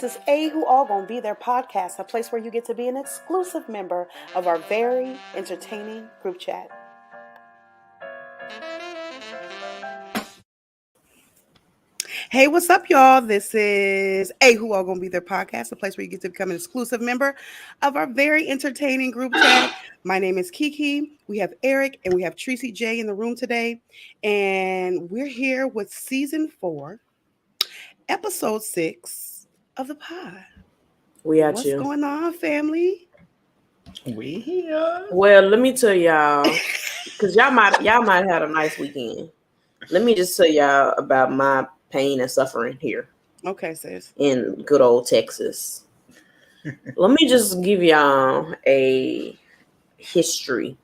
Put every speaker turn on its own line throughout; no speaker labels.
This is A Who All Gonna Be Their podcast, a place where you get to be an exclusive member of our very entertaining group chat. Hey, what's up, y'all? This is A Who All Gonna Be Their podcast, a place where you get to become an exclusive member of our very entertaining group chat. My name is Kiki. We have Eric and we have Tracy J in the room today, and we're here with season 4, episode 6 of the pod. What's going on, family?
We here.
Well, let me tell y'all, because y'all might have a nice weekend. Let me just tell y'all about my pain and suffering here.
Okay, sis.
In good old Texas. Let me just give y'all a history.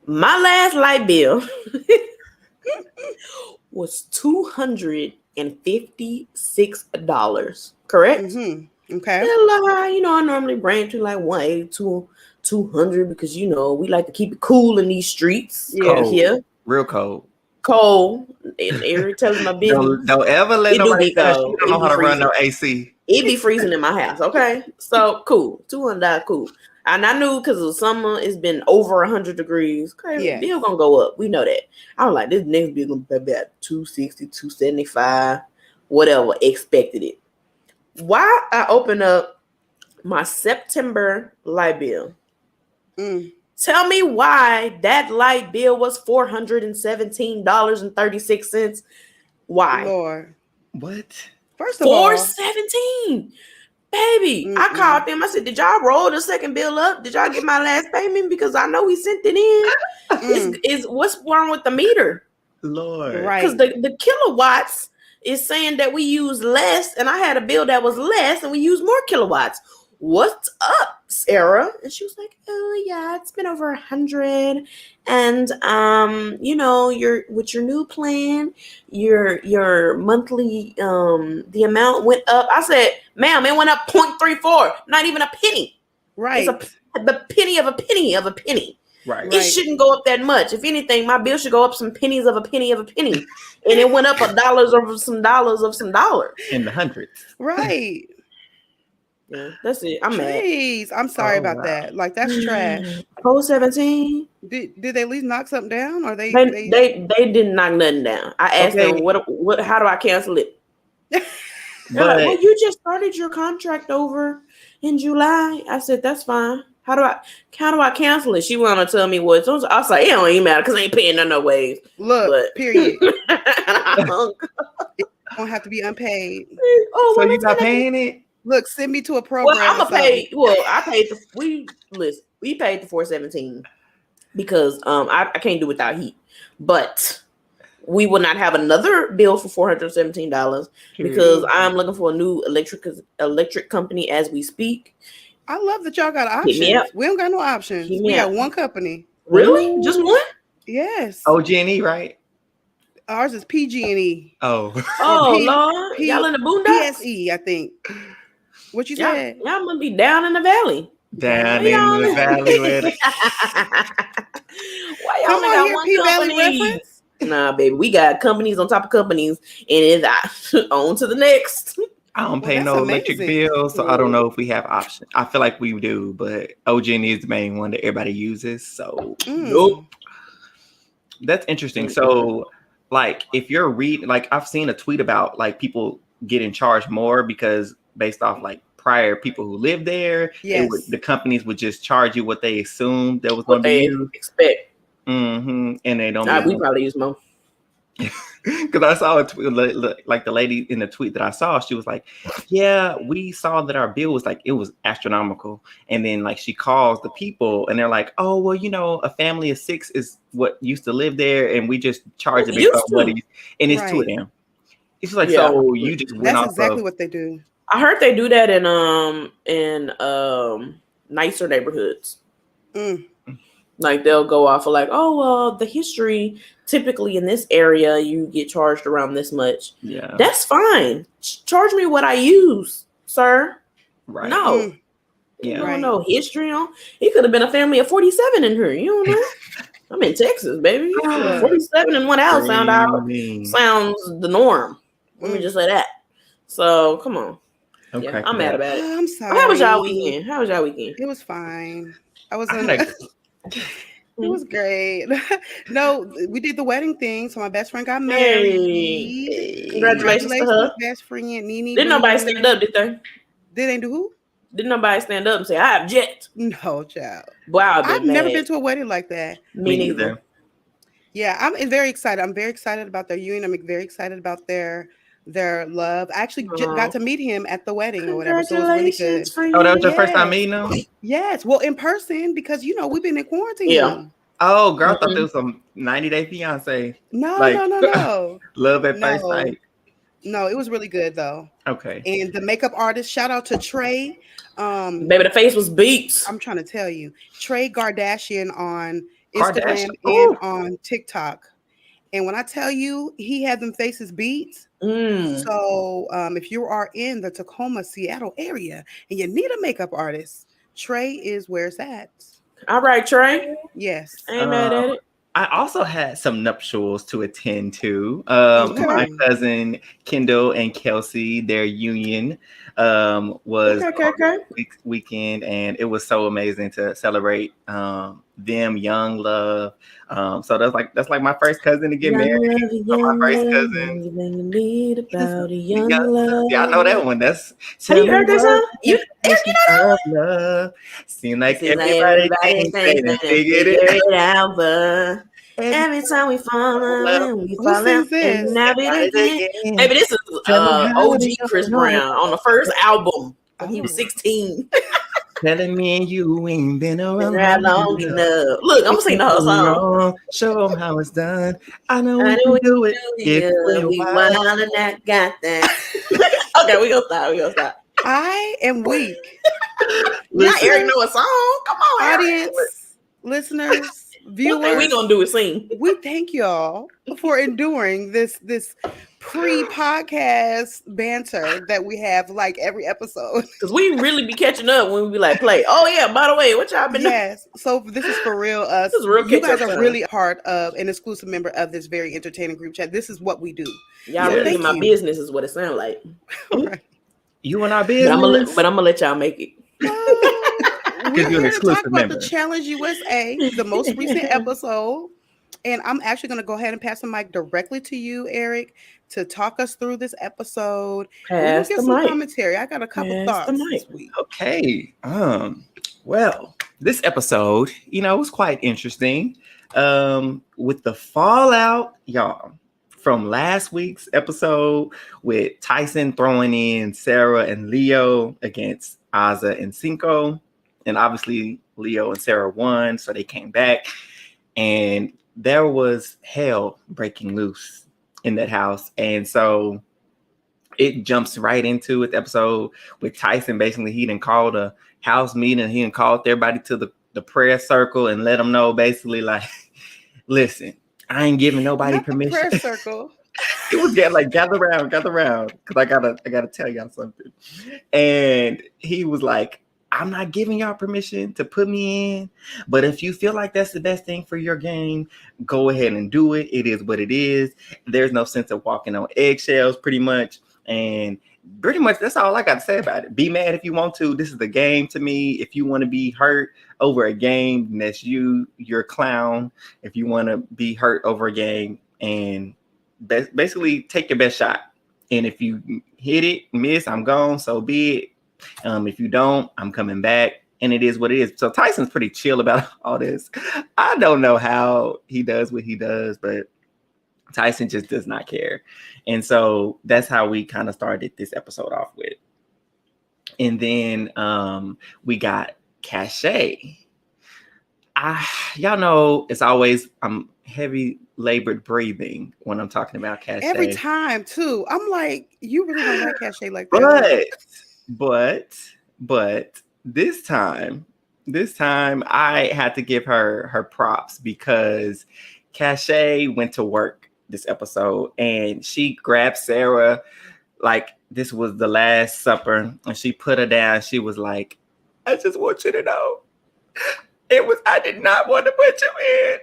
My last light bill was $256. Correct?
Mm-hmm. Okay.
I normally range to like 180 to 200 because we like to keep it cool in these streets.
Yeah,
here,
real cold.
And Eric telling my business.
Don't ever let nobody tell you don't know how to run no AC.
It be freezing in my house. Okay, so cool, $200, cool. And I knew because of summer, it's been over 100 degrees. Okay, yeah. Bill gonna go up. We know that. I was like, this next bill gonna be about 260, 275, whatever. Expected it. Why I open up my September light bill? Tell me why that light bill was $417.36. Why?
Lord.
What?
First of all,
$417. Baby, I called them. I said, did y'all roll the second bill up? Did y'all get my last payment? Because I know he sent it in. Is what's wrong with the meter?
Lord.
Right.
Because the kilowatts is saying that we use less, and I had a bill that was less, and we use more kilowatts. What's up, Sarah? And she was like, oh yeah, it's been over 100. And you're with your new plan, your monthly the amount went up. I said, ma'am, it went up 0.34, not even a penny.
Right.
It's the penny of a penny of a penny.
Right.
It shouldn't go up that much. If anything, my bill should go up some pennies of a penny of a penny. And it went up $1 over some dollars of some dollars.
In the hundreds.
Right.
Yeah, that's it. I'm mad.
I'm sorry about that. Like, that's trash.
417.
Did they at least knock something down, or they
didn't knock nothing down? I asked them what how do I cancel it? But like, well, you just started your contract over in July. I said that's fine. How do I cancel it? She wanna tell me what. I was like, it don't even matter because I ain't paying no ways.
Look, period. It don't have to be unpaid.
Oh,
so you're not paying it?
Look, send me to a program.
Well, I'm gonna pay. Well, I paid we paid the $417 because I can't do without heat. But we will not have another bill for $417 because I'm looking for a new electric company as we speak.
I love that y'all got options. We don't got no options. We got one company.
Really? Just one?
Yes.
OG&E, right?
Ours is PG&E.
Oh,
Lord. Y'all in the boondocks?
PSE, I think. What you said?
Y'all must be down in the valley.
Down in the valley with it.
Why y'all only got one
P-Valley reference?
Nah, baby. We got companies on top of companies, and it's on to the next.
I don't pay no electric bills, so I don't know if we have options. I feel like we do, but OG&E is the main one that everybody uses. So nope. That's interesting. So, like, if you're like, I've seen a tweet about like people getting charged more because based off like prior people who lived there, the companies would just charge you what they assumed that was going to be used.
Expect.
And they don't.
We probably use more.
Because I saw a tweet, like the lady in the tweet that I saw, she was like, yeah, we saw that our bill was like, it was astronomical. And then like she calls the people and they're like, oh, well, a family of 6 is what used to live there. And we just charge it based on what and it's 2 of them. It's like, so you just went off.
That's exactly what they do.
I heard they do that in nicer neighborhoods. Like they'll go off of like, oh, well, the history typically in this area, you get charged around this much.
Yeah.
That's fine. Charge me what I use, sir.
Right.
No.
Yeah.
You don't know history on. It could have been a family of 47 in here. You don't know. I'm in Texas, baby. 47 in one house sounds the norm. Let me just say that. So come on.
Okay,
yeah, I'm mad about it.
I'm sorry.
How was y'all weekend?
It was fine. I was
I
in.
had
It was great. No, we did the wedding thing. So my best friend got
Hey,
married.
congratulations to her.
Best friend Nene.
Didn't nobody stand up, did they?
Did they do who?
Didn't nobody stand up and say, I object?
No, child.
Wow,
I've never been to a wedding like that.
Me neither.
Yeah, I'm very excited. I'm very excited about their union. I'm very excited about their love. I actually got to meet him at the wedding or whatever, so it was really good.
Oh, that was your first time meeting him?
Yes. Well, in person, because we've been in quarantine.
Yeah.
Oh, girl, I thought there was some 90 Day Fiance.
No,
like,
no.
Love at first sight.
No, it was really good though.
Okay.
And the makeup artist, shout out to Trey.
Baby, the face was beats.
I'm trying to tell you, Trey Kardashian on Instagram and on TikTok. And when I tell you, he had them faces beat. So if you are in the Tacoma, Seattle area and you need a makeup artist, Trey is where it's at.
All right, Trey.
Yes.
I ain't mad at it.
I also had some nuptials to attend to. My cousin Kendall and Kelsey, their union was weekend, and it was so amazing to celebrate them, young love. So that's like my first cousin to get married. My first cousin. Yeah, I know that one. That's
have you heard that song? You
know love. Seem like everybody thinks they figured it out, but every time we fall in love, we fall out and now it again. Maybe this is OG Chris Brown on the first album when he was 16. Telling me and you ain't been around
long enough. Look, I'm gonna sing the whole song.
Show them how it's done. I know we can do it if we
wild and I got that. Okay, we gonna stop.
I am weak.
Not Eric know a song. Come on,
audience, listeners, viewers.
We gonna do is sing.
We thank y'all for enduring this pre-podcast banter that we have like every episode.
Because we really be catching up when we be like, play. Oh yeah, by the way, what y'all been doing?
Yes. So this is for real. Us.
This is real.
You guys are really a part of an exclusive member of this very entertaining group chat. This is what we do.
Y'all really in my business is what it sounds like.
Right.
You and our business.
But I'm gonna let y'all make it.
We're here to talk about the Challenge USA, the most recent episode. And I'm actually going to go ahead and pass the mic directly to you, Eric, to talk us through this episode.
Pass the mic.
Commentary. I got a couple thoughts this week.
Okay. Well, this episode, was quite interesting. With the fallout, y'all, from last week's episode with Tyson throwing in Sarah and Leo against Azah and Cinco. And obviously Leo and Sarah won, so they came back. And there was hell breaking loose in that house. And so it jumps right into the episode with Tyson. Basically, he didn't call the house meeting. He didn't call everybody to the prayer circle and let them know basically like, listen, I ain't giving nobody permission.
Prayer circle.
It was gather around, because I gotta tell y'all something. And he was like, I'm not giving y'all permission to put me in, but if you feel like that's the best thing for your game, go ahead and do it. It is what it is. There's no sense of walking on eggshells, pretty much. And pretty much that's all I got to say about it. Be mad if you want to. This is the game to me. If you want to be hurt over a game, that's you're a clown. If you want to be hurt over a game, and basically take your best shot. And if you hit it, miss, I'm gone. So be it. If you don't, I'm coming back, and it is what it is. So Tyson's pretty chill about all this. I don't know how he does what he does, but Tyson just does not care. And so that's how we kind of started this episode off with. And then we got Cachet. Y'all know it's always I'm heavy labored breathing when I'm talking about Cachet.
Every time too. I'm like, you really don't like Cachet like that.
But this time I had to give her props because Cachet went to work this episode and she grabbed Sarah like this was the last supper and she put her down. She was like, I just want you to know I did not want to put you in.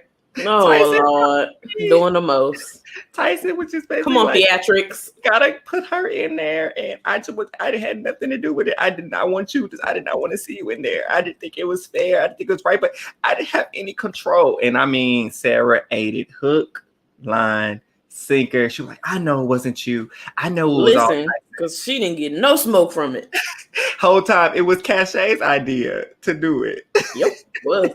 Oh,
Tyson,
Lord. Doing the most.
Tyson was just basically
Come on,
like,
theatrics.
gotta put her in there, and I had nothing to do with it. I did not want you. I did not want to see you in there. I didn't think it was fair. I didn't think it was right, but I didn't have any control. And I mean, Sarah ate it hook, line, sinker. She was like, I know it wasn't you. I know it was all.
Listen, because she didn't get no smoke from it.
Whole time it was Cachet's idea to do it.
Yep, was.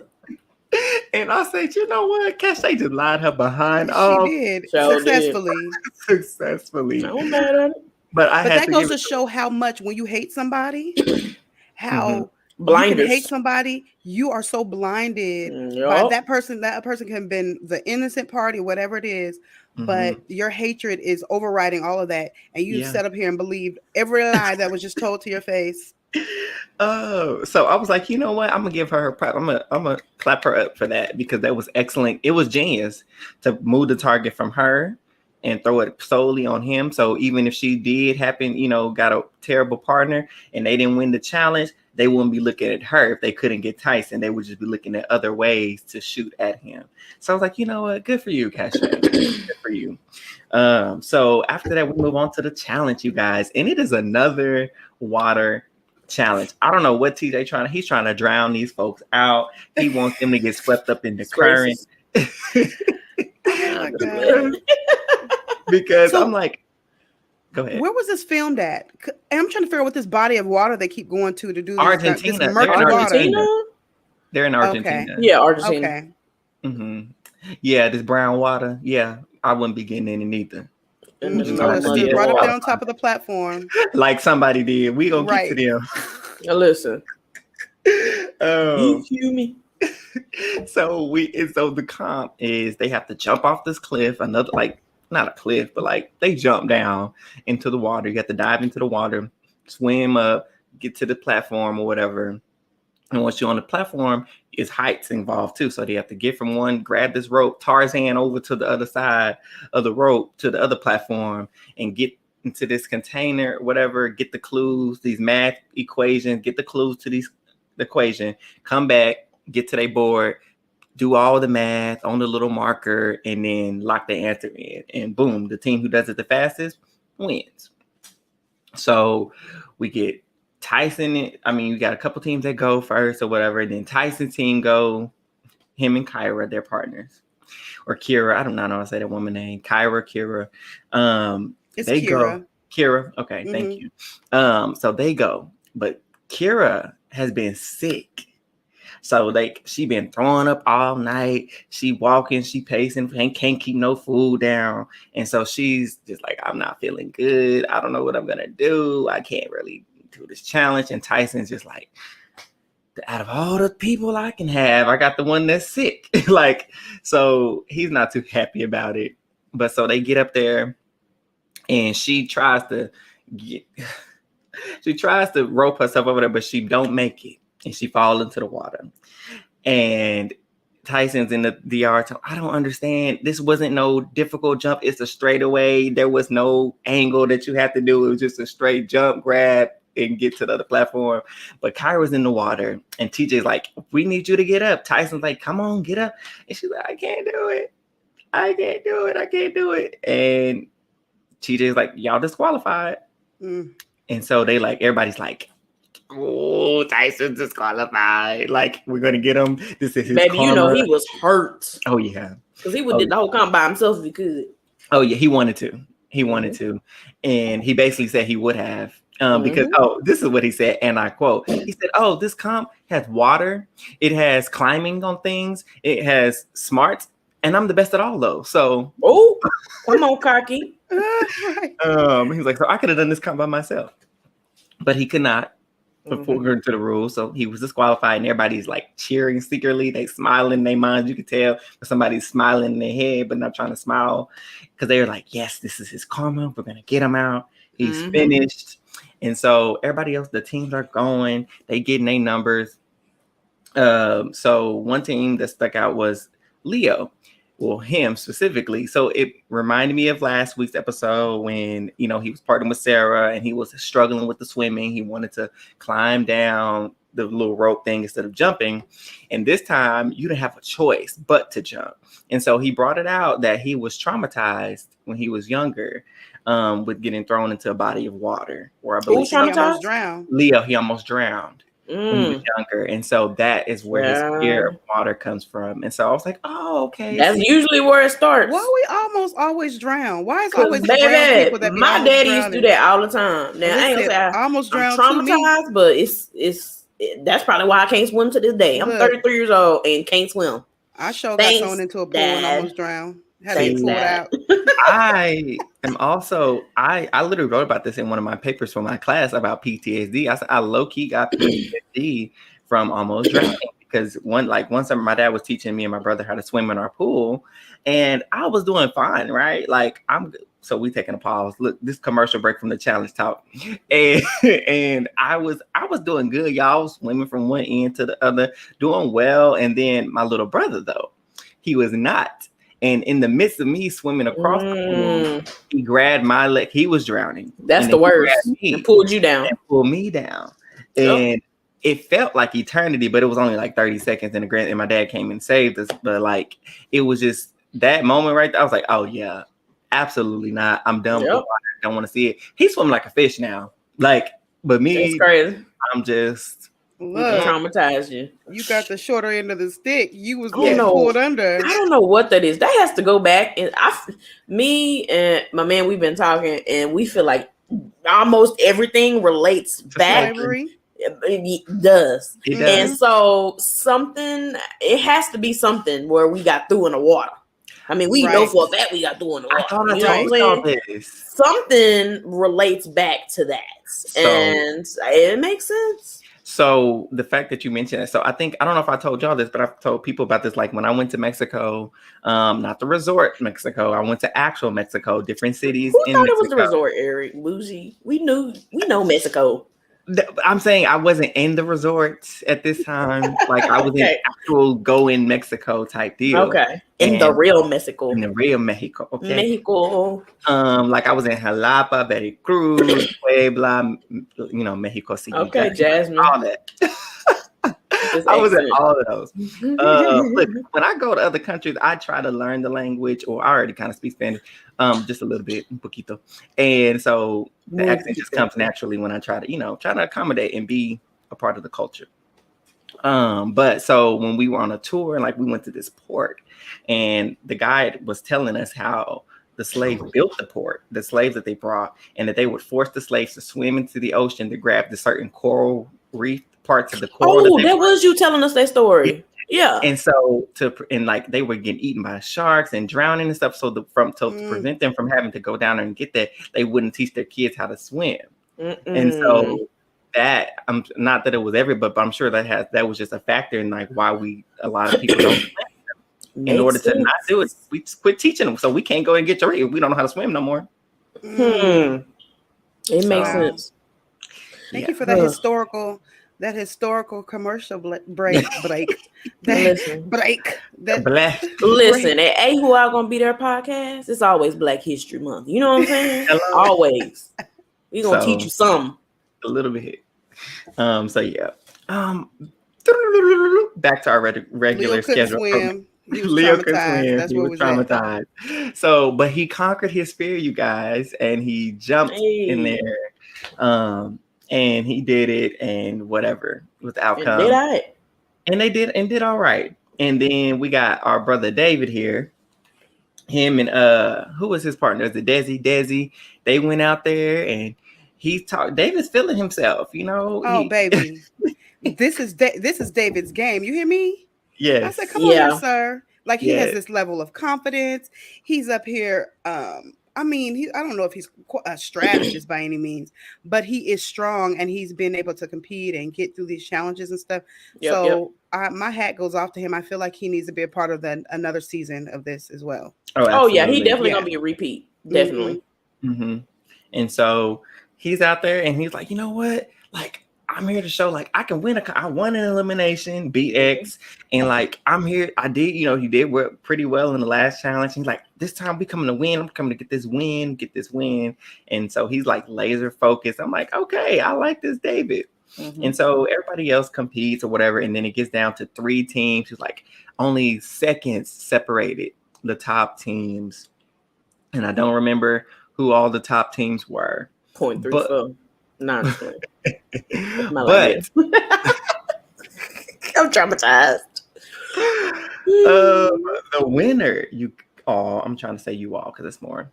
And I said, you know what? Cachet just lied her behind.
She did successfully.
Successfully.
I don't mad at it.
But
that goes to show how much when you hate somebody, how
blinders.
You can hate somebody, you are so blinded by that person. That person can have been the innocent party, whatever it is, but your hatred is overriding all of that, and you set up here and believed every lie that was just told to your face.
Oh, so I was like, you know what? I'm gonna give her props. I'm gonna clap her up for that, because that was excellent. It was genius to move the target from her and throw it solely on him. So even if she did happen, got a terrible partner and they didn't win the challenge, they wouldn't be looking at her. If they couldn't get Tyson, they would just be looking at other ways to shoot at him. So I was like, you know what? Good for you, Cachet. Good for you. So after that, we move on to the challenge, you guys. And it is another water challenge. I don't know what TJ he's trying to drown these folks out. He wants them to get swept up in the current.
Oh my God.
Because I'm like, go ahead.
Where was this filmed at? And I'm trying to figure out what this body of water they keep going to do
Argentina.
This murky water.
They're in Argentina.
Okay. Yeah, Argentina.
Okay.
Mm-hmm. Yeah, this brown water. Yeah, I wouldn't be getting in it neither.
Right up there on top of the platform,
like somebody did. We gonna get to them.
Listen.
Oh,
you me.
So the comp is they have to jump off this cliff. Another, like, not a cliff, but like they jump down into the water. You have to dive into the water, swim up, get to the platform or whatever. And once you're on the platform, is heights involved too. So they have to get from one, grab this rope, Tarzan over to the other side of the rope to the other platform and get into this container, whatever, get the clues, these math equations, get the clues to the equation, come back, get to their board, do all the math on the little marker, and then lock the answer in. And boom, the team who does it the fastest wins. So we get Tyson. I mean, you got a couple teams that go first or whatever. And then Tyson's team go, him and Kyra, they're partners. Or Kira. I don't know how to say that woman name. Kyra.
It's
they
Kira.
Go. Kira. Okay, thank you. So they go. But Kira has been sick. So like she been throwing up all night. She walking, she pacing, can't keep no food down. And so she's just like, I'm not feeling good. I don't know what I'm gonna do. I can't really do this challenge. And Tyson's just like, out of all the people I can have, I got the one that's sick. Like, so he's not too happy about it. But so they get up there and she tries to rope herself over there, but she don't make it. And she falls into the water. And Tyson's in the DR. I don't understand. This wasn't no difficult jump. It's a straightaway. There was no angle that you have to do. It was just a straight jump, grab, and get to the other platform. But Kyra's in the water. And TJ's like, we need you to get up. Tyson's like, come on, get up. And she's like, I can't do it. I can't do it. And TJ's like, y'all disqualified. And so they like, everybody's like, oh, Tyson's disqualified. Like, we're gonna get him. This is his
baby,
karma.
you know he was hurt.
Oh yeah,
because he would did the whole comp by himself if he could.
Oh yeah, he wanted to, and he basically said he would have. Because this is what he said, and I quote: he said, "Oh, this comp has water, it has climbing on things, it has smarts, and I'm the best at all those." So,
come on, cocky.
He's like, so I could have done this comp by myself, but he could not. According to the rules, so he was disqualified, and everybody's like cheering secretly. They smiling in their minds. You could tell somebody's smiling in their head, but not trying to smile because they're like, "Yes, this is his karma. We're gonna get him out. He's finished." And so everybody else, the teams are going. They getting their numbers. So one team that stuck out was Leo. Well, him specifically. So it reminded me of last week's episode when, he was partnering with Sarah and he was struggling with the swimming. He wanted to climb down the little rope thing instead of jumping. And this time you didn't have a choice but to jump. And so he brought it out that he was traumatized when he was younger with getting thrown into a body of water. Or I believe
he almost
drowned.
Leo, he almost drowned when he was younger. And so that is where his fear of water comes from. And so I was like, oh, okay.
That's usually where it starts.
Why we almost always drown? Why is always brown people that be
my daddy used to do that all the time. Now, I ain't gonna say I
almost drowned
traumatized, but that's probably why I can't swim to this day. I'm 33 years old and can't swim.
I sure got thrown into a pool and almost drowned. Had to pull it out.
I am also, I literally wrote about this in one of my papers for my class about PTSD. I said I low-key got PTSD from almost drowning because one summer my dad was teaching me and my brother how to swim in our pool, and I was doing fine, right? Like so we taking a pause. Look, this commercial break from the challenge talk, and I was doing good, y'all. I was swimming from one end to the other, doing well, and then my little brother though, he was not. And in the midst of me swimming across the pool, he grabbed my leg. He was drowning.
That's the worst. And pulled you down.
And pulled me down. And it felt like eternity, but it was only like 30 seconds. And my dad came and saved us. But like, it was just that moment right there. I was like, oh yeah, absolutely not. I'm done with the water. I don't want to see it. He's swimming like a fish now. Like, but me,
that's crazy.
I'm just...
Look, traumatized you.
You got the shorter end of the stick. You was getting pulled under.
I don't know what that is. That has to go back. And me and my man, we've been talking, and we feel like almost everything relates back.
Slavery.
It does. And so it has to be something where we got through in the water. I mean, we know for a fact we got through in the water.
I thought I told this.
Something relates back to that, and it makes sense.
So the fact that you mentioned it, so I don't know if I told y'all this, but I've told people about this. Like when I went to Mexico, not the resort Mexico, I went to actual Mexico, different cities.
Who thought it was the resort, Eric? Bougie. We know Mexico.
I'm saying I wasn't in the resort at this time. Like I was in actual go in Mexico type deal.
Okay. In the real Mexico.
In the real Mexico. Okay.
Mexico.
Like I was in Jalapa, Veracruz, Puebla, Mexico City.
Okay, Jasmine.
All that. I was in all of those. Look, when I go to other countries, I try to learn the language, or I already kind of speak Spanish, just a little bit, un poquito. And so the accent just comes naturally when I try to accommodate and be a part of the culture. But so when we were on a tour, and like we went to this port, and the guide was telling us how the slaves built the port, the slaves that they brought, and that they would force the slaves to swim into the ocean to grab the certain coral reef parts of the coral.
Oh, that was you telling us that story. Yeah.
And so they were getting eaten by sharks and drowning and stuff. So to prevent them from having to go down there and get that, they wouldn't teach their kids how to swim. And so that not that it was but I'm sure that was just a factor in like why a lot of people don't swim. In order to not do it, we quit teaching them. So we can't go and get we don't know how to swim no more.
It makes sense.
Thank you for that historical commercial break. Listen,
at A Who Are Gonna Be Their podcast, it's always Black History Month. You know what I'm saying? Always. We're gonna teach you something.
A little bit. So yeah. Back to our regular schedule. Leo could swim. He was traumatized. So, but he conquered his fear, you guys, and he jumped in there. And he did it, and whatever was the outcome. And they did all right. And then we got our brother David here. Him and who was his partner? Is it Desi? They went out there and he talked. David's feeling himself,
Oh, baby. This is David's game. You hear me?
Yes.
I said, come on here, sir. Like he has this level of confidence. He's up here. I don't know if he's a strategist by any means, but he is strong and he's been able to compete and get through these challenges and stuff. My hat goes off to him. I feel like he needs to be a part of another season of this as well.
Oh yeah, he definitely gonna be a repeat. Definitely.
Mm-hmm. And so he's out there and he's like, you know what? Like, I'm here to show like I can win. I won an elimination, beat X, and like I'm here. I did, he did work pretty well in the last challenge. He's like, this time we coming to win. I'm coming to get this win. And so he's like laser focused. I'm like, okay, I like this David.
Mm-hmm.
And so everybody else competes or whatever. And then it gets down to 3 teams. It's like only seconds separated the top teams. And I don't remember who all the top teams were.
0.34. No,
but
I'm traumatized.
The winner, I'm trying to say you all because it's more,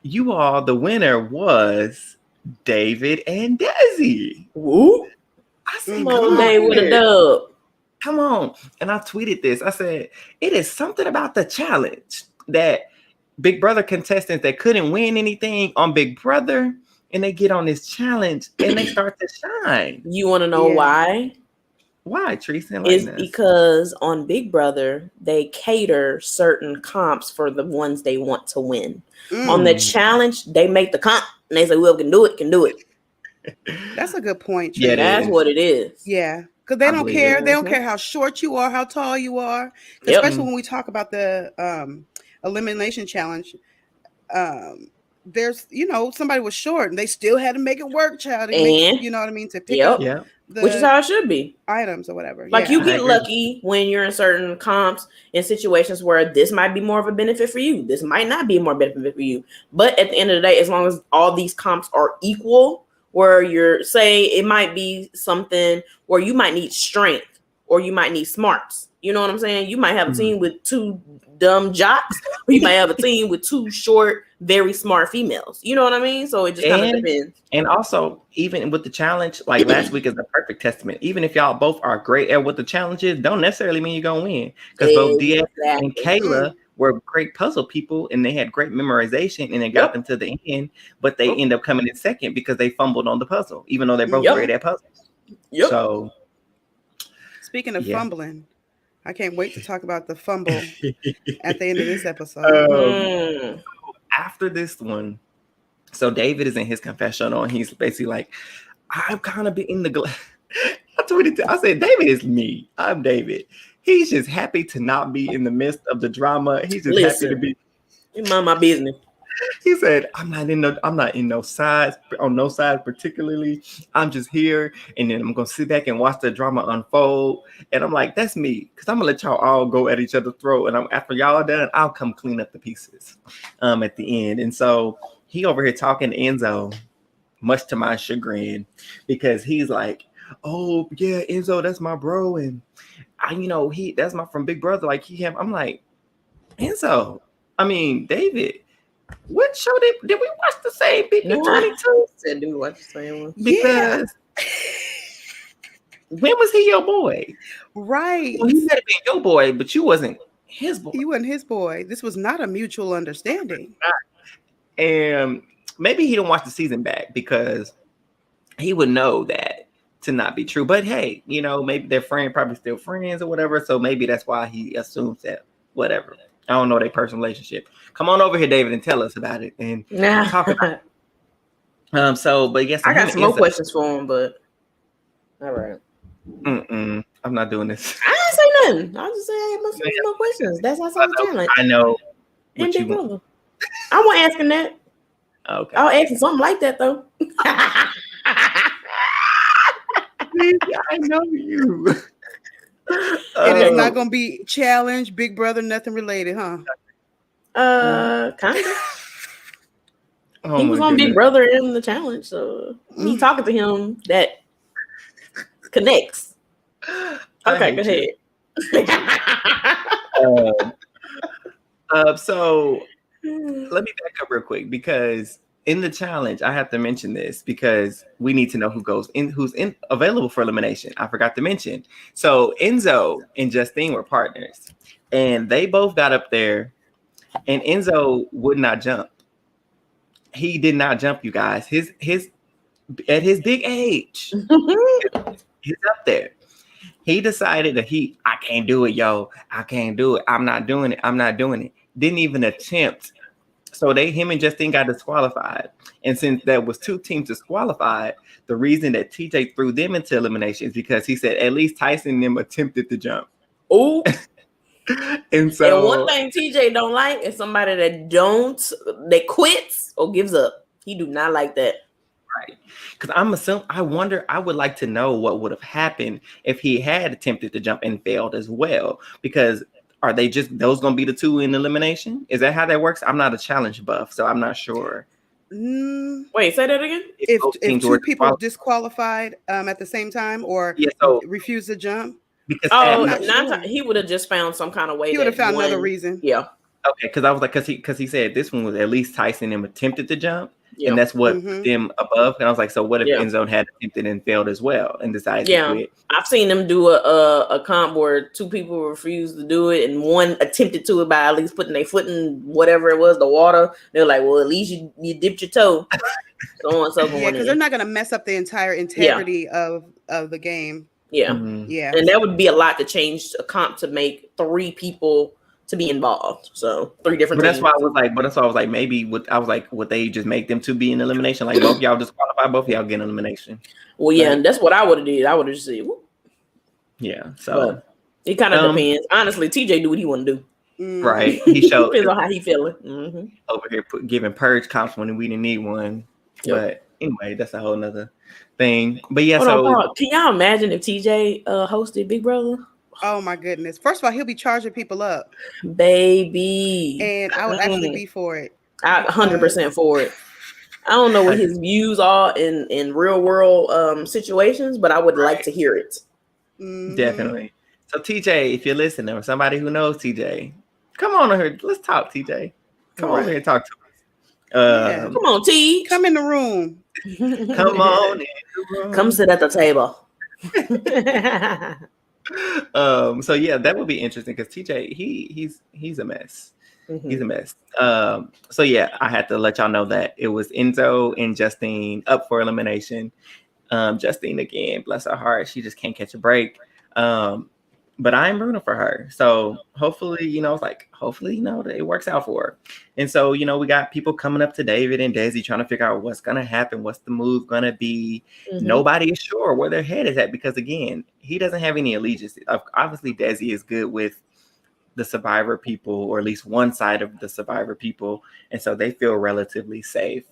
you all, the winner was David and Desi.
Woo!
I said,
come on, Dave with a dub.
Come on. And I tweeted this. I said, it is something about the challenge that Big Brother contestants that couldn't win anything on Big Brother, and they get on this challenge and they start to shine.
You want to know why?
Why, Teresa?
It's because on Big Brother, they cater certain comps for the ones they want to win. On the challenge, they make the comp and they say, well, can do it.
That's a good point,
Teresa. Yeah, that's what it is.
Yeah. Because they don't care. They don't care how short you are, how tall you are. Especially when we talk about the elimination challenge. There's, somebody was short and they still had to make it work, child. You know what I mean? To pick up
which is how it should be.
Items or whatever.
Like you get lucky when you're in certain comps in situations where this might be more of a benefit for you. This might not be more benefit for you. But at the end of the day, as long as all these comps are equal, where it might be something where you might need strength or you might need smarts. You know what I'm saying? You might have a team with 2 dumb jocks, or you might have a team with 2 short, very smart females. You know what I mean? So it just kind of depends.
And also, even with the challenge, like last week is a perfect testament. Even if y'all both are great at what the challenge is, don't necessarily mean you're going to win. Because both Dia and Kayla were great puzzle people, and they had great memorization, and it got them to the end, but they end up coming in second because they fumbled on the puzzle, even though they're both great at puzzles. So,
speaking of fumbling, I can't wait to talk about the fumble at the end of this episode.
After this one, so David is in his confessional, and he's basically like, I'm kind of in the I tweeted, I said, David is me. I'm David. He's just happy to not be in the midst of the drama. He's just happy to be.
You mind my business.
He said, I'm not in no sides, on no side particularly. I'm just here, and then I'm gonna sit back and watch the drama unfold. And I'm like, that's me, because I'm gonna let y'all all go at each other's throat. And after y'all are done, I'll come clean up the pieces at the end. And so he over here talking to Enzo, much to my chagrin, because he's like, oh yeah, Enzo, that's my bro, and that's my from Big Brother. Like I'm like, Enzo, David. What show did we watch the same Big 22?
Said, did we watch the same one?
Because when was he your boy?
Right.
Well, he might have been your boy, but you wasn't his boy.
You wasn't his boy. This was not a mutual understanding.
And maybe he didn't watch the season back because he would know that to not be true. But hey, maybe their friend probably still friends or whatever. So maybe that's why he assumes that whatever. I don't know their personal relationship. Come on over here, David, and tell us about it and talk about it. But yes,
I got some more questions for him, but all right.
I'm not doing this.
I didn't say nothing. I was just saying some more questions. That's how some talent.
I know.
And Big Brother. I wasn't asking that.
Okay.
I was asking something like that though.
I know you.
And it's not gonna be challenge, Big Brother, nothing related, huh?
Kind of. He was on Big Brother in the challenge, so me talking to him that connects. Okay, go ahead.
So let me back up real quick, because in the challenge, I have to mention this because we need to know who's available for elimination. I forgot to mention. So Enzo and Justine were partners, and they both got up there, and Enzo would not jump. He did not jump, you guys. His at his big age, he's up there. He decided that I can't do it, yo. I can't do it. I'm not doing it. Didn't even attempt. So him and Justine got disqualified. And since there was 2 teams disqualified, the reason that TJ threw them into elimination is because he said at least Tyson and them attempted to jump.
Oh.
And
one thing TJ don't like is somebody that quits or gives up. He do not like that.
Right. Because I wonder, I would like to know what would have happened if he had attempted to jump and failed as well. Because are they just those going to be the two in elimination? Is that how that works? I'm not a challenge buff, so I'm not sure.
Wait, say that again.
If two people disqualified at the same time or refuse to jump.
Because
he would have just found some kind of way.
He would have found another reason.
Yeah.
Okay, because I was like, because he said this one was at least Tyson and attempted to jump, and that's what put them above. And I was like, so what if Endzone had attempted and failed as well and decided to quit?
I've seen them do a comp where two people refused to do it, and one attempted to it by at least putting their foot in whatever it was, the water. They're like, well, at least you dipped your toe. So on and so forth.
Yeah, because they're not going to mess up the entire integrity of the game.
Yeah, yeah, and that would be a lot to change a comp to make 3 people to be involved. So 3 different.
But that's why I was like, maybe would they just make them 2 be in elimination? Like both y'all disqualify, both of y'all get an elimination.
Well, yeah, and that's what I would have did. I would have just said, whoop.
Yeah. So
but it kind of depends. Honestly, TJ do what he want to
do. Right. He showed
depends on how he feeling.
Over here giving purge comps when we didn't need one. Yep. But anyway, that's a whole nother thing. But yeah,
can y'all imagine if TJ hosted Big Brother?
Oh my goodness. First of all, he'll be charging people up.
Baby.
And I would actually be for it.
I'm 100% for it. I don't know what his views are in real world situations, but I would like to hear it.
Definitely. So TJ, if you're listening, or somebody who knows TJ, come on over here. Let's talk, TJ. Come on here and talk to us.
Come on, T.
Come in the room.
Come on in the room.
Come sit at the table.
So yeah, that would be interesting because TJ, he's a mess. He's a mess. So yeah, I had to let y'all know that it was Enzo and Justine up for elimination. Justine again, bless her heart, she just can't catch a break. But I'm rooting for her. So hopefully, that it works out for her. And so, we got people coming up to David and Desi trying to figure out what's going to happen. What's the move going to be? Nobody is sure where their head is at because, again, he doesn't have any allegiance. Obviously, Desi is good with the Survivor people, or at least one side of the Survivor people. And so they feel relatively safe.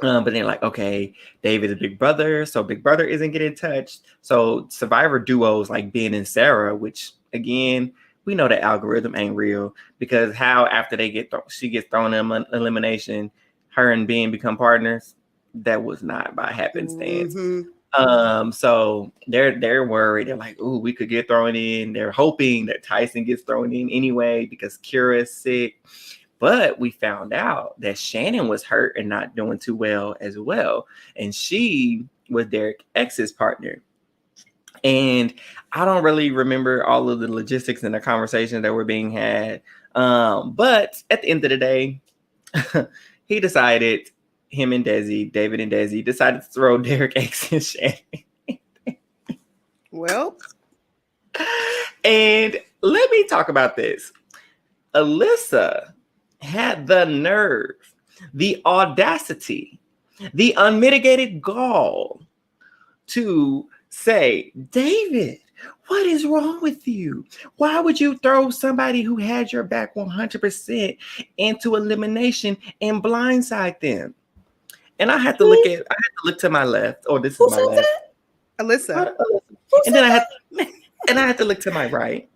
But then like, okay, David is Big Brother, so Big Brother isn't getting touched. So Survivor duos like Ben and Sarah, which again, we know the algorithm ain't real because how after they she gets thrown in elimination, her and Ben become partners. That was not by happenstance. So they're worried. They're like, ooh, we could get thrown in. They're hoping that Tyson gets thrown in anyway because Kira's sick. But we found out that Shannon was hurt and not doing too well as well. And she was Derek X's partner. And I don't really remember all of the logistics and the conversations that were being had. But at the end of the day, he decided, David and Desi decided to throw Derek X and Shannon.
Well.
And let me talk about this. Alyssa had the nerve, the audacity, the unmitigated gall to say, David, what is wrong with you? Why would you throw somebody who had your back 100% into elimination and blindside them? And I had to look to my left. Oh, this is my left.
Alyssa.
And then I had to look to my right.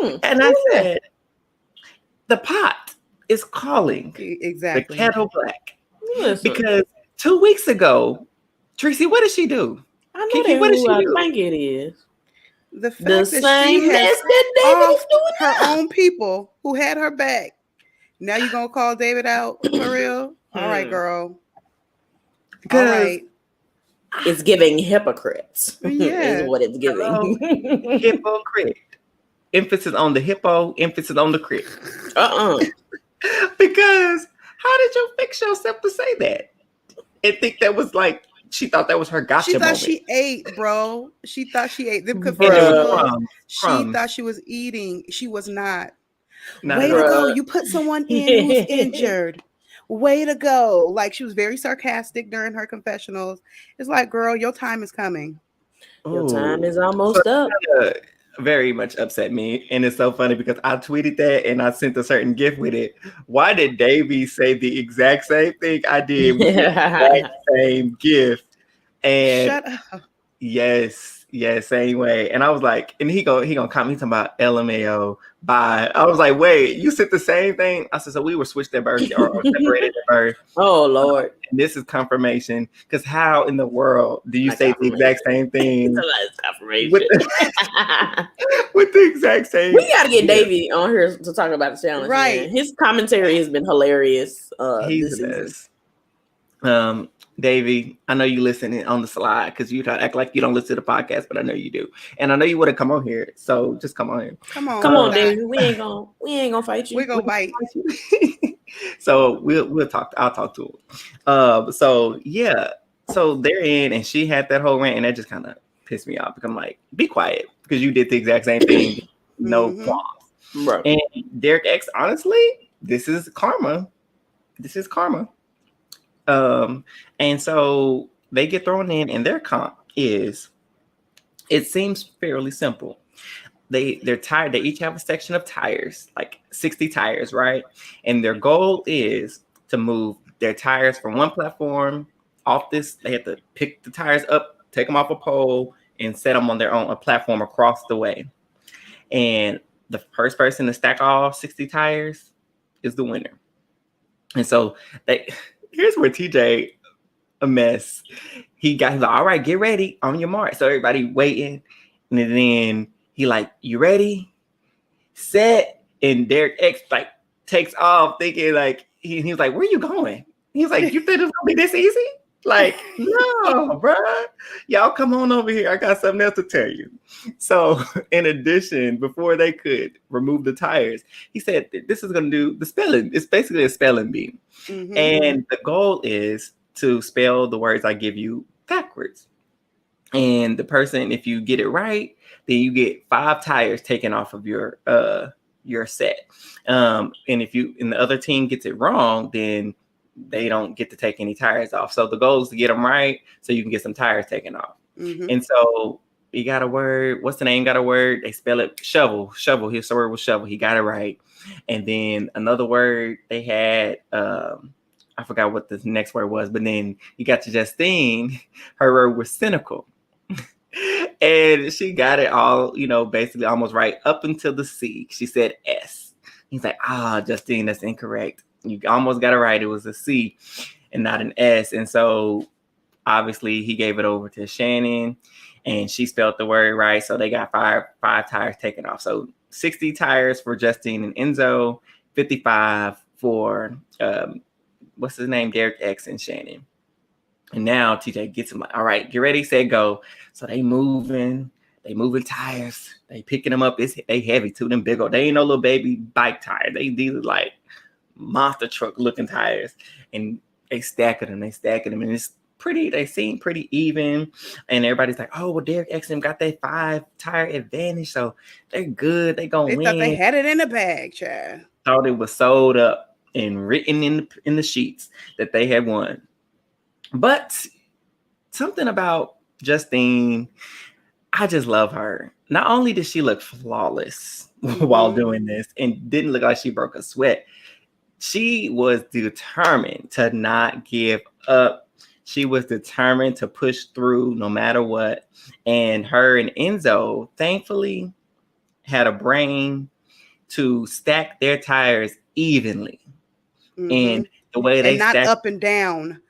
And I said, the pot is calling the kettle black. Because 2 weeks ago, Tracy, what did she do?
I know Kiki, what did she do? I think it is
the fact that she has off her own people who had her back. Now you gonna call David out for real? All right, girl.
Because
all right.
It's giving hypocrites. Is what it's giving.
Hypocrite. Emphasis on the hippo. Emphasis on the crit. Because how did you fix yourself to say that? And think that was like, she thought that was her gotcha moment.
She ate, bro. She thought she ate. Them she thought she was eating. She was not. Way to go. You put someone in who's injured. Way to go. Like, she was very sarcastic during her confessionals. It's like, girl, your time is coming.
Your time is almost up.
very much upset me. And it's so funny because I tweeted that and I sent a certain GIF with it. Why did Davey say the exact same thing I did with the exact same GIF? And
shut up.
yes, same way. And I was like, and he gonna comment, he's talking about LMAO, bye. I was like, wait, you said the same thing? I said, so we were switched at birth or separated at birth.
Oh Lord.
And this is confirmation. Because how in the world do you say the exact same thing with the exact same?
We gotta get Davey on here to talk about the challenge.
Right.
Man. His commentary has been hilarious.
He's the best. Davey, I know you listening on the slide because you try to act like you don't listen to the podcast, but I know you do, and I know you would have come on here. So just come on here.
Come on,
Davey. We ain't gonna fight you.
We're gonna bite.
So we'll talk. I'll talk to him. So yeah. So they're in, and she had that whole rant, and that just kind of pissed me off because I'm like, be quiet because you did the exact same thing. No qualms.
Bro.
And Derek X, honestly, this is karma. And so they get thrown in, and their comp is, it seems fairly simple. They're tired. They each have a section of tires, like 60 tires, right? And their goal is to move their tires from one platform off this. They have to pick the tires up, take them off a pole, and set them on their own platform across the way. And the first person to stack all 60 tires is the winner. And so here's where TJ a mess. He's like, all right, get ready, on your mark. So everybody waiting, and then he like, you ready, set, and Derek X like takes off, thinking like he's like, where you going? He's like, you think it's gonna be this easy? Like, no, bro. Y'all come on over here. I got something else to tell you. So, in addition, before they could remove the tires, he said this is going to do the spelling. It's basically a spelling bee. Mm-hmm. And the goal is to spell the words I give you backwards. And the person, if you get it right, then you get 5 tires taken off of your set. And if the other team gets it wrong, then they don't get to take any tires off. So the goal is to get them right so you can get some tires taken off. Mm-hmm. And so he got a word. What's the name? Got a word. They spell it shovel. His word was shovel. He got it right. And then another word they had, I forgot what the next word was, but then he got to Justine. Her word was cynical. And she got it all, basically almost right up until the C. She said S. He's like, Justine, that's incorrect. You almost got it right. It was a C and not an S. And so obviously he gave it over to Shannon and she spelled the word right. So they got five tires taken off. So 60 tires for Justine and Enzo, 55 for what's his name? Derek X and Shannon. And now TJ gets him like, all right, get ready, set, go. So they moving tires. They picking them up. They heavy too, them big old. They ain't no little baby bike tire. These are like monster truck looking tires, and they stacking them, and it's pretty. They seem pretty even, and everybody's like, "Oh, well, Derek X got that 5 tire advantage, so they're good. They gonna win."
Thought they had it in the bag, Chad.
Thought it was sold up and written in the sheets that they had won, but something about Justine, I just love her. Not only did she look flawless while doing this, and didn't look like she broke a sweat. She was determined to not give up. She was determined to push through no matter what. And her and Enzo, thankfully, had a brain to stack their tires evenly. Mm-hmm. And the way they
not up and down.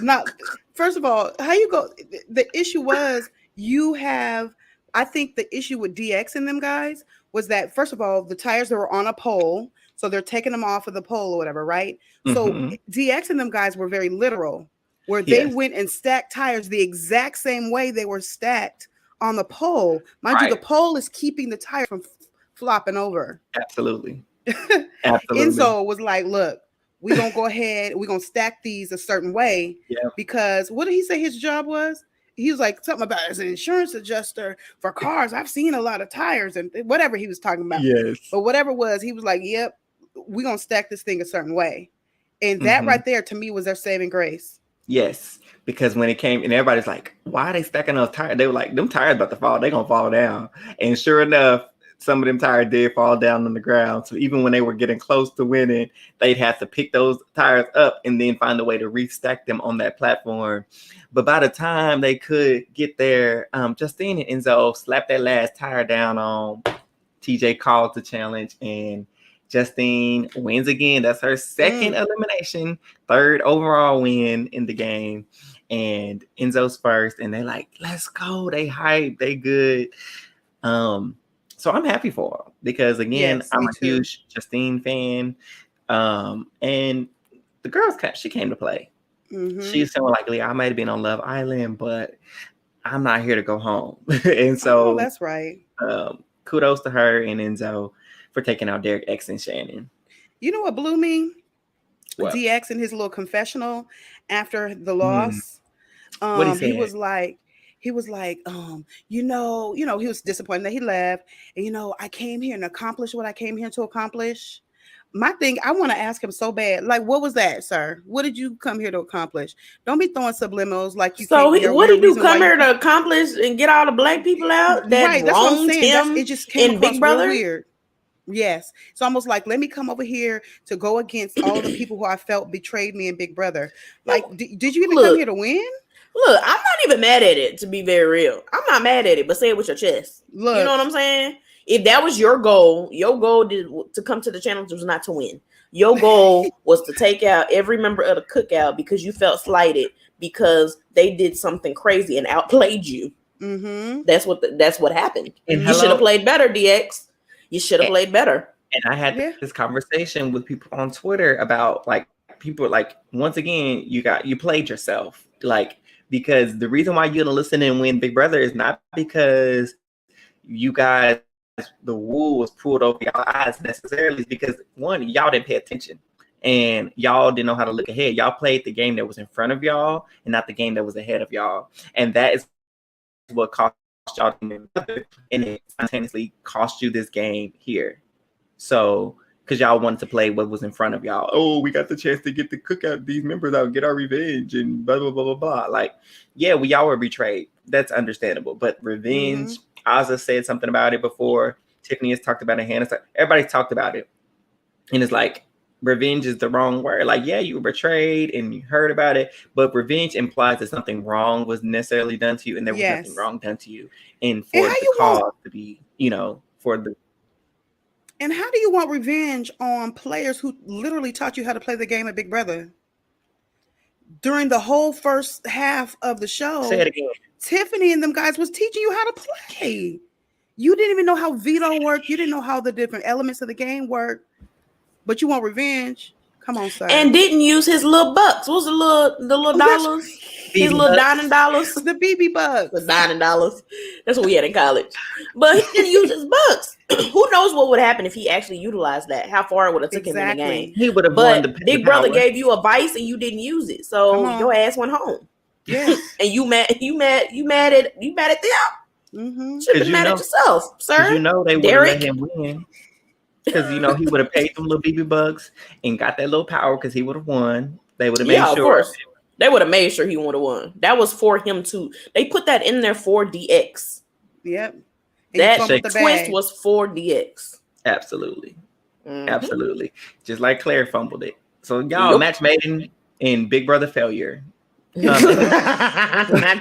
Not, first of all, how you go? The issue was I think the issue with DX and them guys was that, first of all, the tires that were on a pole. So they're taking them off of the pole or whatever, right? Mm-hmm. So DX and them guys were very literal, where they went and stacked tires the exact same way they were stacked on the pole. Mind you, the pole is keeping the tire from flopping over.
Absolutely.
Enzo was like, look, we're going to go ahead. We're going to stack these a certain way because what did he say his job was? He was like something about as an insurance adjuster for cars. I've seen a lot of tires and whatever he was talking about.
Yes.
But whatever it was, he was like, yep, we're going to stack this thing a certain way. And that right there to me was their saving grace.
Yes, because when it came, and everybody's like, why are they stacking those tires? They were like, them tires about to fall. They're going to fall down. And sure enough, some of them tires did fall down on the ground. So even when they were getting close to winning, they'd have to pick those tires up and then find a way to restack them on that platform. But by the time they could get there, Justine and Enzo slapped that last tire down on. TJ called the challenge, and Justine wins again. That's her second elimination, third overall win in the game. And Enzo's first, and they're like, let's go. They hype, they good. So I'm happy for her because again,
Yes,
I'm
me
a
too.
huge Justine fan. And the girls she came to play. She's saying like, I might have been on Love Island, but I'm not here to go home. And so
that's right.
Kudos to her and Enzo for taking out Derek X and Shannon.
You know what blew me?
What?
DX in his little confessional after the loss.
What he said?
He was like, he was disappointed that he left. And, I came here and accomplished what I came here to accomplish. My thing, I want to ask him so bad. Like, what was that, sir? What did you come here to accomplish? Don't be throwing subliminals like you.
So what did you come here to accomplish and get all the black people out that
right? That's what I'm saying.
him
it just came across
Big Brother?
real weird. Yes, it's almost like let me come over here to go against all of the people who I felt betrayed me in Big Brother. Like, did you even come here to win?
Look, I'm not even mad at it. To be very real, I'm not mad at it. But say it with your chest. Look, you know what I'm saying? If that was your goal to come to the challenge was not to win. Your goal was to take out every member of the cookout because you felt slighted because they did something crazy and outplayed you. That's what happened. And you should have played better, DX. You should have played better.
And I had this conversation with people on Twitter about like people like once again you played yourself, like because the reason why you didn't listen and win Big Brother is not because you guys the wool was pulled over your eyes necessarily, is because one, y'all didn't pay attention and y'all didn't know how to look ahead. Y'all played the game that was in front of y'all and not the game that was ahead of y'all, and that is what cost y'all, and it simultaneously cost you this game here. So because y'all wanted to play what was in front of y'all. Oh, we got the chance to get the cookout these members out, get our revenge, and blah blah blah blah blah. Like, yeah, y'all were betrayed. That's understandable. But revenge, Azza said something about it before. Tiffany has talked about it. Hannah, everybody's talked about it, and it's like revenge is the wrong word. Like, yeah, you were betrayed and you heard about it, but revenge implies that something wrong was necessarily done to you, and there was nothing wrong done to you, and for the cause to be, for the.
And how do you want revenge on players who literally taught you how to play the game of Big Brother? During the whole first half of the show,
say it again.
Tiffany and them guys was teaching you how to play. You didn't even know how veto worked. You didn't know how the different elements of the game work. But you want revenge? Come on, sir.
And didn't use his little bucks. What was the little dollars? His little dining dollars.
The BB bucks.
The dining dollars. That's what we had in college. But he didn't use his bucks. Who knows what would happen if he actually utilized that? How far it would have took him in the game.
He would have won the
Big Brother gave you a vice and you didn't use it. So your ass went home.
Yes.
And you mad at them. Should have been mad at yourself, sir.
They would have let him win. Because he would have paid them little BB bucks and got that little power because he would have won. They would have made sure.
Of course. They would have made sure he would have won. That was for him too. They put that in there for DX.
Yep.
That twist was for DX.
Absolutely. Absolutely. Just like Claire fumbled it. So y'all match made in Big Brother failure.
Not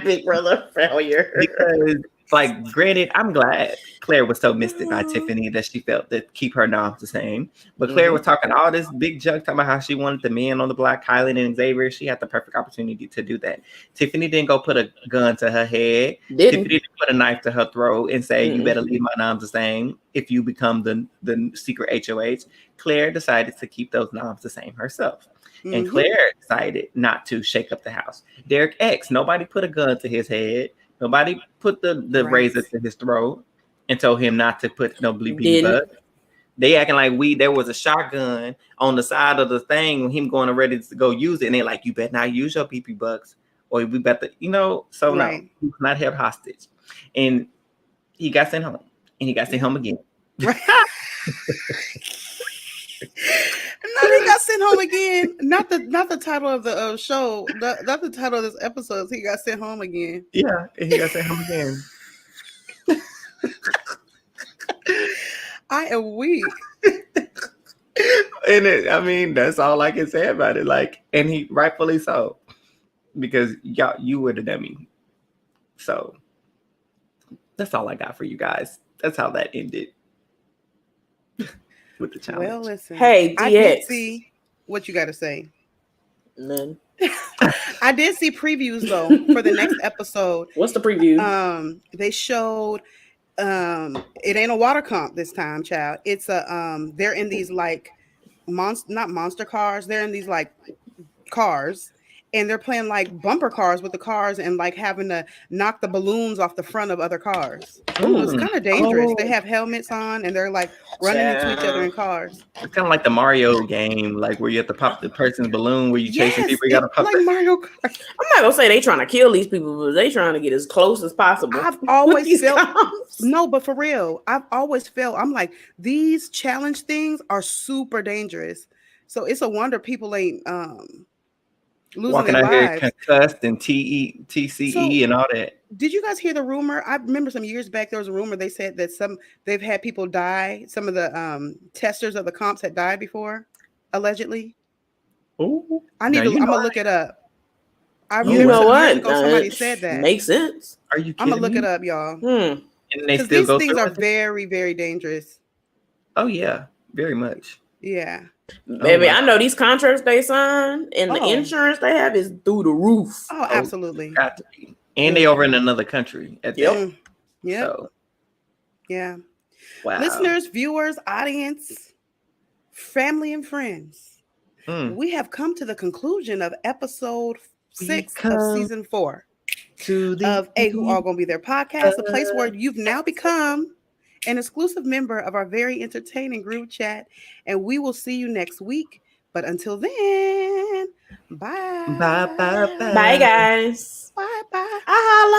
Big Brother failure.
Because like, granted, I'm glad Claire was so misted by Tiffany that she felt that keep her noms the same. But Claire was talking all this big junk, talking about how she wanted the men on the block, Kylie and Xavier. She had the perfect opportunity to do that. Tiffany didn't go put a gun to her head. Tiffany didn't put a knife to her throat and say, you better leave my noms the same if you become the secret HOH. Claire decided to keep those noms the same herself. And Claire decided not to shake up the house. Derek X, nobody put a gun to his head. Nobody put the razor to his throat and told him not to put no BB bucks. They acting like there was a shotgun on the side of the thing when him going ready to go use it. And they're like, you better not use your BB bucks or we better, no, he was not held hostage. And he got sent home and he got sent home again.
No, he got sent home again. Not the title of the show. Not the title of this episode. He got sent home again.
Yeah, he got sent home again.
I am weak.
And that's all I can say about it. Like, and he rightfully so, because you were the dummy. So that's all I got for you guys. That's how that ended with the challenge.
Well, listen.
Hey, DX.
I did see what you got to say.
None.
I did see previews though for the next episode.
What's the preview?
They showed it ain't a water comp this time, child. It's they're in these like not monster cars. They're in these like cars, and they're playing like bumper cars with the cars and like having to knock the balloons off the front of other cars. It's kind of dangerous. They have helmets on and they're like running into each other in cars.
It's kind of like the Mario game, like where you have to pop the person's balloon where you chasing people. You gotta pop
like Mario Kart.
I'm not gonna say they trying to kill these people, but they trying to get as close as possible.
I've always felt no, but for real, I've always felt I'm like these challenge things are super dangerous. So it's a wonder people ain't losing
walking
their
out
lives.
here concussed and TCE and all that.
Did you guys hear the rumor? I remember some years back there was a rumor they said that they've had people die. Some of the testers of the comps had died before, allegedly.
Oh,
I'm gonna look it up. I
you
remember
know what?
Somebody said that.
Makes sense.
Are you kidding
I'm gonna look
me?
it up, y'all.
And they still
these
go
things
through
are
it?
very, very dangerous.
Oh yeah, very much.
Yeah.
Baby, I know these contracts they sign and the
Oh.
insurance they have is through the roof.
Oh, absolutely.
Got to be. And they over in another country at that.
Yeah.
So,
Yeah.
wow.
Listeners, viewers, audience, family, and friends. We have come to the conclusion of episode 6 of season 4 of Who All Gonna Be Their podcast, a place where you've now become an exclusive member of our very entertaining group chat, and we will see you next week. But until then, bye.
Bye, guys.
Bye.
Holla.